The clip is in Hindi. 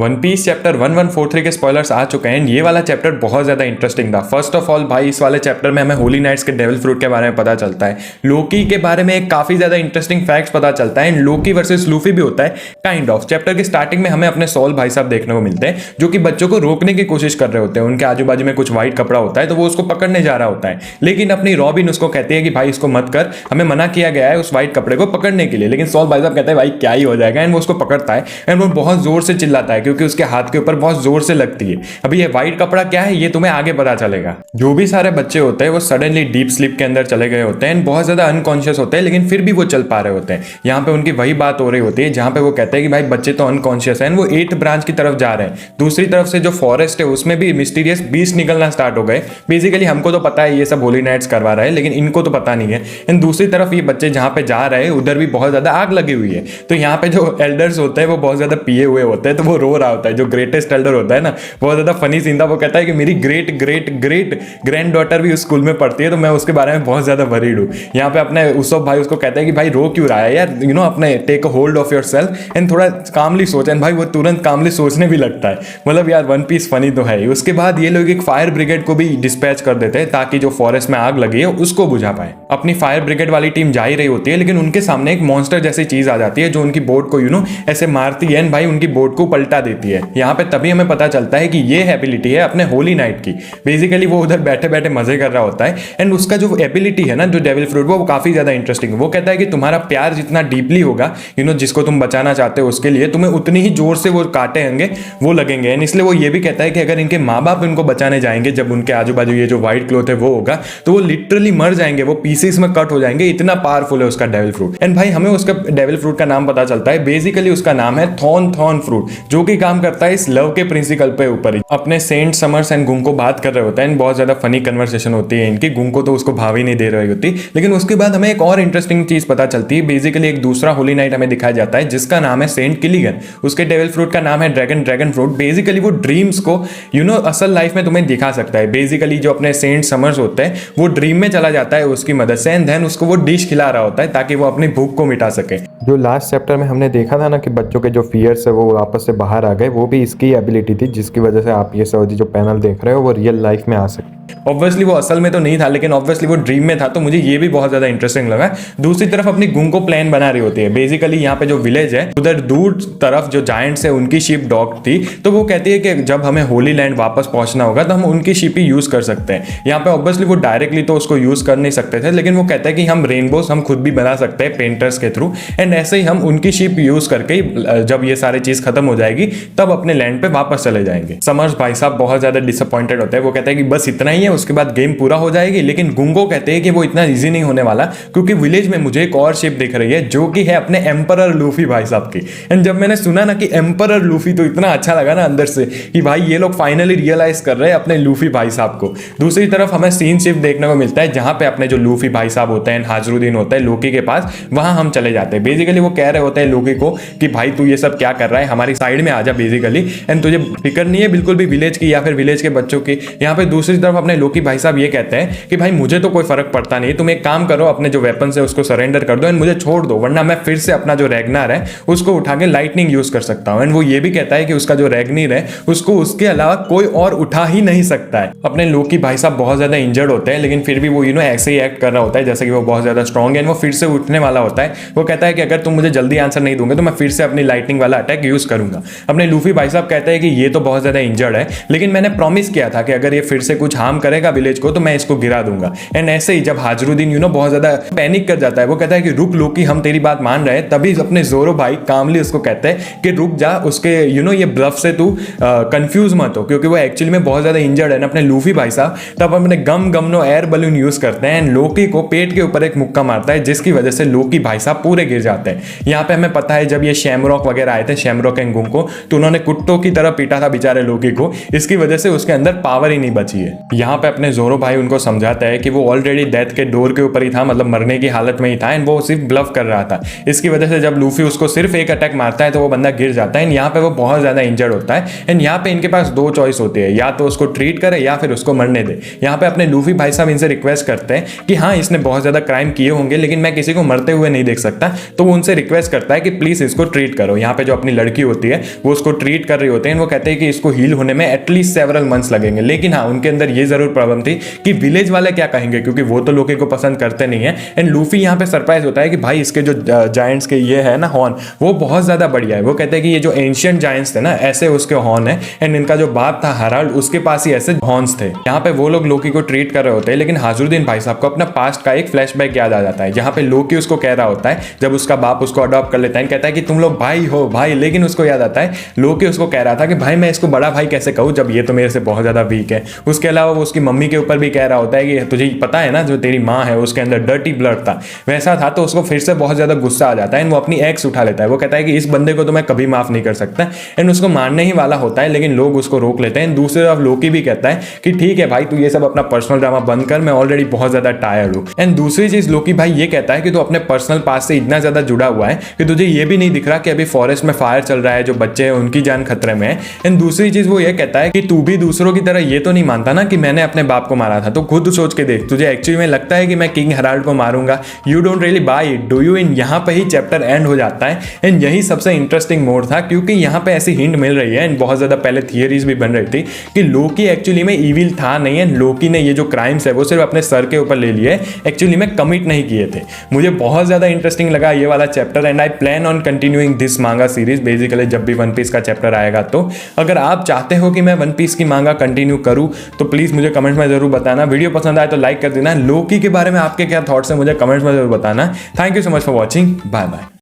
वन पीस चैप्टर 1143 के स्पॉयलर्स आ चुके हैं। ये वाला चैप्टर बहुत ज़्यादा इंटरेस्टिंग था। फर्स्ट ऑफ ऑल भाई, इस वाले चैप्टर में हमें होली नाइट्स के डेविल फ्रूट के बारे में पता चलता है, लोकी के बारे में एक काफ़ी ज़्यादा इंटरेस्टिंग फैक्ट्स पता चलता है, एंड लोकी वर्सेस लूफी भी होता है काइंड ऑफ। चैप्टर की स्टार्टिंग में हमें अपने सॉल भाई साहब देखने को मिलते हैं जो कि बच्चों को रोकने की कोशिश कर रहे होते हैं। उनके आजू बाजू में कुछ व्हाइट कपड़ा होता है तो वो उसको पकड़ने जा रहा होता है, लेकिन अपनी रॉबिन उसको कहती है कि भाई इसको मत कर, हमें मना किया गया है उस व्हाइट कपड़े को पकड़ने के लिए। लेकिन सॉल भाई साहब कहते हैं भाई क्या ही हो जाएगा, एंड वो उसको पकड़ता है एंड वो बहुत जोर से चिल्लाता है क्योंकि उसके हाथ के ऊपर बहुत जोर से लगती है। अभी ये व्हाइट कपड़ा क्या है ये तुम्हें आगे पता चलेगा। जो भी सारे बच्चे होते हैं वो सडनली डीप स्लीप के अंदर चले गए होते हैं एंड बहुत ज्यादा अनकॉन्शियस होते हैं, लेकिन फिर भी वो चल पा रहे होते हैं। यहाँ पे उनकी वही बात हो रही होती है जहाँ पे वो कहते हैं कि भाई बच्चे तो अनकॉन्शियस हैं, वो 8th ब्रांच की तरफ जा रहे हैं। दूसरी तरफ से जो फॉरेस्ट है उसमें भी मिस्टीरियस बीस्ट निकलना स्टार्ट हो गए। बेसिकली हमको तो पता है ये सब होली नाइट्स करवा रहा है, लेकिन इनको तो पता नहीं है। एंड दूसरी तरफ ये बच्चे जहाँ पे जा रहे हैं उधर भी बहुत ज्यादा आग लगी हुई है। तो यहाँ पे जो एल्डर्स होते हैं वो बहुत ज्यादा पिए हुए होते हैं, तो वो रो रहा होता है। जो ग्रेटेस्ट एल्डर होता है ना, बहुत ज्यादा फनी सीन था। वो कहता है कि मेरी great great great grand daughter भी उस स्कूल में पढ़ती है, तो मैं उसके बारे में बहुत ज्यादा वरीड हूँ। यहाँ पे अपने उसब भाई उसको कहते हैं कि भाई रो क्यों रहा है यार, यू नो अपने take hold of yourself and थोड़ा कामली सोच। एंड भाई वो तुरंत कामली सोचने भी लगता है। मतलब यार वन पीस फनी तो है ही। उसके बाद ये लोग एक फायर ब्रिगेड को भी डिस्पैच कर देते हैं ताकि जो फॉरेस्ट में आग लगी है उसको बुझा पाए। अपनी फायर ब्रिगेड वाली टीम जा ही रही होती है, लेकिन उनके सामने एक मॉन्स्टर जैसी चीज आ जाती है जो उनकी बोट को ऐसे मारती है एंड भाई उनकी बोट को पलटा देती है। यहाँ पे तभी हमें पता चलता है कि ये एबिलिटी है अपने होली नाइट की। बेसिकली वो उधर बैठे बैठे मजे कर रहा होता है एंड उसका जो एबिलिटी है ना, जो डेविल फ्रूट, वो काफी ज्यादा इंटरेस्टिंग है। वो कहता है कि तुम्हारा प्यार जितना डीपली होगा जिसको तुम बचाना चाहते हो उसके लिए, तुम्हें उतनी ही जोर से वो कांटे होंगे वो लगेंगे। एंड इसलिए वो ये भी कहता है कि अगर इनके माँ बाप इनको बचाने जाएंगे, जब उनके आजू बाजू ये जो व्हाइट क्लॉथ है वो होगा, तो वो लिटरली मर जाएंगे, वो पीसेस में कट हो जाएंगे। इतना पावरफुल है उसका डेविल फ्रूट। एंड भाई हमें उसका डेविल फ्रूट का नाम पता चलता है। बेसिकली उसका नाम है थॉर्न फ्रूट, जो कि काम करता है इस लव के प्रिंसिपल पे ऊपर ही। अपने सेंट समर्स एंड गुंको बात कर रहे होते हैं, बहुत ज्यादा फनी कन्वर्सेशन होती है इनकी। गुंको तो उसको भाव ही नहीं दे रही होती, लेकिन उसके बाद हमें एक और इंटरेस्टिंग चीज पता चलती है। बेसिकली एक दूसरा होली नाइट हमें दिखाया जाता है जिसका नाम है सेंट किलिगन। उसके डेविल फ्रूट का नाम है ड्रैगन फ्रूट। बेसिकली वो ड्रीम्स को असल लाइफ में तुम्हें दिखा सकता है। बेसिकली जो अपने सेंट समर्स होते हैं वो ड्रीम में चला जाता है उसकी मदद से, एंड देन उसको वो डिश खिला रहा होता है ताकि वो अपनी भूख को मिटा सके। जो लास्ट चैप्टर में हमने देखा था ना कि बच्चों के जो फियर्स है वो वापस से बाहर आ गए, वो भी इसकी एबिलिटी थी जिसकी वजह से आप ये सऊदी जो पैनल देख रहे हो वो रियल लाइफ में आ सके। ऑब्वियसली वो असल में तो नहीं था, लेकिन ऑब्वियसली वो ड्रीम में था, तो मुझे ये भी बहुत ज्यादा इंटरेस्टिंग लगा। दूसरी तरफ अपनी गुंको प्लान बना रही होती है। बेसिकली यहाँ पे जो विलेज है उधर दूर तरफ जो जायंट्स है उनकी शिप डॉक थी, तो वो कहती है कि जब हमें होली लैंड वापस पहुंचना होगा तो हम उनकी शिप ही यूज कर सकते हैं। यहाँ पे ऑब्वियसली वो डायरेक्टली तो उसको यूज कर नहीं सकते थे, लेकिन वो कहते हैं कि हम रेनबोस हम खुद भी बना सकते हैं पेंटर्स के थ्रू, एंड ऐसे ही हम उनकी शिप यूज करके जब ये सारी चीज खत्म हो जाएगी तब अपने लैंड पे वापस चले जाएंगे। समर्स भाई साहब बहुत ज्यादा डिसअपॉइंटेड होते हैं। वो कहते हैं कि बस इतना ही है, उसके बाद गेम पूरा हो जाएगी। लेकिन गुंगो कहते हैं कि वो इतना इजी नहीं होने वाला, क्योंकि विलेज में मुझे एक और शिप दिख रही है जो कि है अपने एम्परर लूफी भाई साहब की। एंड जब मैंने सुना ना कि एम्परर लूफी, तो इतना अच्छा लगा ना अंदर से कि भाई ये लोग फाइनली रियलाइज कर रहे हैं अपने लूफी भाई साहब को। दूसरी तरफ हमें सीन शिप देखने को मिलता है जहां पे अपने जो लूफी भाई साहब होते हैं, हाजरुद्दीन होता है लोकी के पास, वहां हम चले जाते हैं। बेसिकली वो कह रहे होते हैं लोकी को कि भाई तू ये सब क्या कर रहा है, हमारी साइड में आ जा बेसिकली, एंड तुझे फिक्र नहीं है बिल्कुल भी विलेज की या फिर विलेज के बच्चों की। यहाँ पे दूसरी तरफ अपने लोकी भाई साहब ये कहते हैं कि भाई मुझे तो कोई फर्क पड़ता नहीं, तुम एक काम करो अपने जो वेपन है उसको सरेंडर कर दो एंड मुझे छोड़ दो, वरना मैं फिर से अपना जो रैग्नार है उसको उठा के लाइटनिंग यूज कर सकता हूं। एंड वो ये भी कहता है कि उसका जो रैग्निर है उसको उसके अलावा कोई और उठा ही नहीं सकता है। अपने लोकी भाई साहब बहुत ज्यादा इंजर्ड होते हैं, लेकिन फिर भी वो ऐसे ही एक्ट कर रहा होता है जैसे कि वो बहुत ज्यादा स्ट्रॉन्ग है, वो फिर से उठने वाला होता है। वो कहता है कि अगर तुम मुझे जल्दी आंसर नहीं दोगे तो मैं फिर से अपनी लाइटनिंग वाला अटैक यूज करूंगा। अपने लूफी भाई साहब कहते हैं कि ये तो बहुत ज्यादा इंजर्ड है, लेकिन मैंने प्रॉमिस किया था कि अगर ये फिर से कुछ हार्म करेगा विलेज को तो मैं इसको गिरा दूंगा। एंड ऐसे ही जब हाजरुद्दीन बहुत ज्यादा पैनिक कर जाता है, वो कहता है कि रुक लोकी, हम तेरी बात मान रहे हैं, तभी अपने जोरो भाई कामली उसको कहते हैं कि रुक जा, उसके ये ब्लफ से तू कंफ्यूज मत हो, क्योंकि वो एक्चुअली में बहुत ज्यादा इंजर्ड है ना अपने लूफी भाई साहब। तब अपने गम एयर बलून यूज करते हैं एंड लोकी को पेट के ऊपर एक मुक्का मारता है, जिसकी वजह से लोकी भाई साहब पूरे गिर जाते हैं। यहाँ पे हमें पता है जब ये शैमरॉक वगैरह आए थे, शैमरॉक एंड गुंको, तो उन्होंने कुत्तों की तरह पीटा था बेचारे लोकी को, इसकी वजह से उसके अंदर पावर ही नहीं बची है। यहाँ पे अपने जोरो भाई उनको समझाता है कि वो ऑलरेडी डेथ के डोर के ऊपर ही था, मतलब मरने की हालत में ही था, एंड वो सिर्फ ब्लफ कर रहा था। इसकी वजह से जब लूफी उसको सिर्फ एक अटैक मारता है तो वो बंदा गिर जाता है, एंड यहाँ पे वो बहुत ज्यादा इंजर्ड होता है। एंड यहाँ पे इनके पास दो चॉइस होती है, या तो उसको ट्रीट करे या फिर उसको मरने दे। यहाँ पे अपने लूफी भाई साहब इनसे रिक्वेस्ट करते हैं कि हाँ इसने बहुत ज्यादा क्राइम किए होंगे लेकिन मैं किसी को मरते हुए नहीं देख सकता, तो वो उनसे रिक्वेस्ट करता है कि प्लीज इसको ट्रीट करो। यहाँ पे जो अपनी लड़की होती है वो उसको ट्रीट कर रही होती है, वो कहते हैं कि इसको हील होने में एटलीस्ट सेवरल मंथ्स लगेंगे। लेकिन हाँ उनके अंदर ये जरूर प्रॉब्लम थी कि विलेज वाले क्या कहेंगे, क्योंकि वो तो लोकी को पसंद करते नहीं है। एंड लूफी यहाँ पे सरप्राइज होता है कि भाई इसके जो जायंट्स के ये है ना हॉर्न, वो बहुत ज्यादा बढ़िया है। वो कहते हैं कि ये जो एंशियंट जायंट्स थे ना ऐसे उसके हॉर्न है, एंड इनका जो बाप था हराल्ड उसके पास ही ऐसे हॉर्न्स थे। यहाँ पे वो लोग लोकी को ट्रीट कर रहे होते हैं, लेकिन हाजुरुद्दीन भाई साहब को अपना पास्ट का एक फ्लैशबैक याद आ जाता है, जहाँ पे लोकी उसको कह रहा होता है जब उसका बाप उसको अडॉप्ट कर लेता है, कहता है कि तुम लोग भाई हो भाई। लेकिन उसको याद आता है लोकी उसको कह रहा था कि भाई मैं इसको बड़ा भाई कैसे कहूँ जब ये तो मेरे से बहुत ज्यादा वीक है। उसके अलावा वो उसकी मम्मी के ऊपर भी कह रहा होता है कि तुझे पता है ना जो तेरी माँ है उसके अंदर डर्टी ब्लड था, वैसा था। तो उसको फिर से बहुत ज्यादा गुस्सा आ जाता है, एंड वो अपनी एक्स उठा लेता है। वो कहता है कि इस बंदे को तो मैं कभी माफ नहीं कर सकता, एंड उसको मारने ही वाला होता है, लेकिन लोग उसको रोक लेते हैं। दूसरी तरफ लोकी भी कहता है कि ठीक है भाई तू ये सब अपना पर्सनल ड्रामा बंद कर, मैं ऑलरेडी बहुत ज्यादा टायर्ड हूँ। एंड दूसरी चीज लोकी भाई ये कहता है कि तू अपने पर्सनल पास से इतना ज्यादा जुड़ा हुआ है कि तुझे ये भी नहीं दिख रहा कि अभी फॉरेस्ट में फायर चल रहा है, जो बच्चे हैं उनकी जान खतरे में है। एंड दूसरी चीज वो ये कहता है कि तू भी दूसरों की तरह ये तो नहीं मानता ना कि मैंने अपने बाप को मारा था, तो खुद सोच के देख तुझे एक्चुअली में लगता है कि मैं किंग हेराल्ड को मारूंगा, you don't really buy it do you. इन यहाँ पे ही चैप्टर एंड हो जाता है, एंड यही सबसे इंटरेस्टिंग मोड था, क्योंकि यहाँ पे ऐसी हिंट मिल रही है एंड बहुत ज्यादा पहले थियरीज भी बन रही थी कि लोकी एक्चुअली में इविल था नहीं है। लोकी ने ये जो क्राइम्स है वो सिर्फ अपने सर के ऊपर ले लिए, एक्चुअली में कमिट नहीं किए थे। मुझे बहुत ज्यादा इंटरेस्टिंग लगा ये वाला chapter, and I plan on continuing this मांगा सीरीज बेसिकली जब भी वन पीस का चैप्टर आएगा। तो अगर आप चाहते हो कि मैं वन पीस की मांगा कंटिन्यू करूं तो प्लीज मुझे कमेंट्स में जरूर बताना। वीडियो पसंद आए तो लाइक कर देना। लोकी के बारे में आपके क्या थॉट्स हैं मुझे कमेंट्स में जरूर बताना। Thank you so much for watching, bye bye.